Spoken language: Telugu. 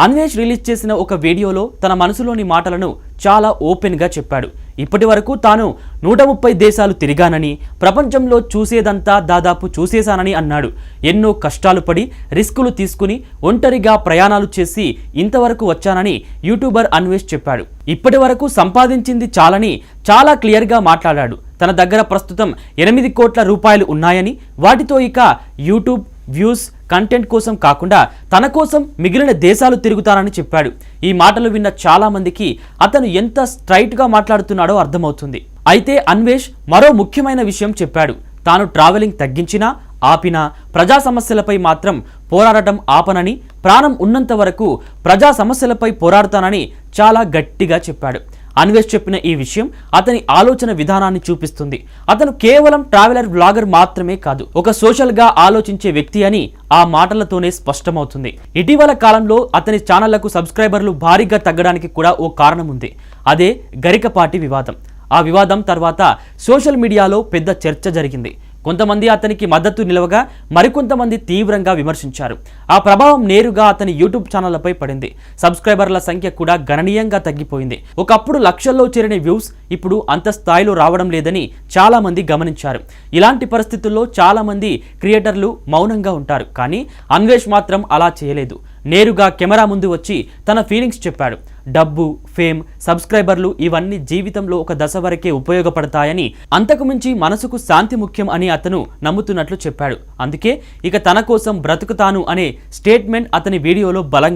అన్వేష్ రిలీజ్ చేసిన ఒక వీడియోలో తన మనసులోని మాటలను చాలా ఓపెన్గా చెప్పాడు. ఇప్పటి వరకు తాను 130 దేశాలు తిరిగానని, ప్రపంచంలో చూసేదంతా దాదాపు చూసేశానని అన్నాడు. ఎన్నో కష్టాలు పడి రిస్కులు తీసుకుని ఒంటరిగా ప్రయాణాలు చేసి ఇంతవరకు వచ్చానని యూట్యూబర్ అన్వేష్ చెప్పాడు. ఇప్పటి వరకు సంపాదించింది చాలని చాలా క్లియర్గా మాట్లాడాడు. తన దగ్గర ప్రస్తుతం 8 కోట్ల రూపాయలు ఉన్నాయని, వాటితో ఇక యూట్యూబ్ వ్యూస్ కంటెంట్ కోసం కాకుండా తన కోసం మిగిలిన దేశాలు తిరుగుతానని చెప్పాడు. ఈ మాటలు విన్న చాలా మందికి అతను ఎంత స్ట్రైట్గా మాట్లాడుతున్నాడో అర్థమవుతుంది. అయితే అన్వేష్ మరో ముఖ్యమైన విషయం చెప్పాడు. తాను ట్రావెలింగ్ తగ్గించినా ఆపినా ప్రజా సమస్యలపై మాత్రం పోరాడటం ఆపనని, ప్రాణం ఉన్నంత వరకు ప్రజా సమస్యలపై పోరాడతానని చాలా గట్టిగా చెప్పాడు. అన్వేష్ చెప్పిన ఈ విషయం అతని ఆలోచన విధానాన్ని చూపిస్తుంది. అతను కేవలం ట్రావెలర్ వ్లాగర్ మాత్రమే కాదు, ఒక సోషల్గా ఆలోచించే వ్యక్తి అని ఆ మాటలతోనే స్పష్టమవుతుంది. ఇటీవల కాలంలో అతని ఛానళ్లకు సబ్స్క్రైబర్లు భారీగా తగ్గడానికి కూడా ఓ కారణం ఉంది. అదే గరికపాటి వివాదం. ఆ వివాదం తర్వాత సోషల్ మీడియాలో పెద్ద చర్చ జరిగింది. కొంతమంది అతనికి మద్దతు నిలవగా మరికొంతమంది తీవ్రంగా విమర్శించారు. ఆ ప్రభావం నేరుగా అతని యూట్యూబ్ ఛానళ్లపై పడింది. సబ్స్క్రైబర్ల సంఖ్య కూడా గణనీయంగా తగ్గిపోయింది. ఒకప్పుడు లక్షల్లో చేరిన వ్యూస్ ఇప్పుడు అంత స్థాయిలో రావడం లేదని చాలా మంది గమనించారు. ఇలాంటి పరిస్థితుల్లో చాలా మంది క్రియేటర్లు మౌనంగా ఉంటారు. కానీ అన్వేష్ మాత్రం అలా చేయలేదు. నేరుగా కెమెరా ముందు వచ్చి తన ఫీలింగ్స్ చెప్పాడు. డబ్బు, ఫేమ్, సబ్స్క్రైబర్లు ఇవన్నీ జీవితంలో ఒక దశ వరకే ఉపయోగపడతాయని, అంతకుమించి మనసుకు శాంతి ముఖ్యం అని అతను నమ్ముతున్నట్లు చెప్పాడు. అందుకే ఇక తన కోసం బ్రతుకుతాను అనే స్టేట్మెంట్ అతని వీడియోలో బలంగా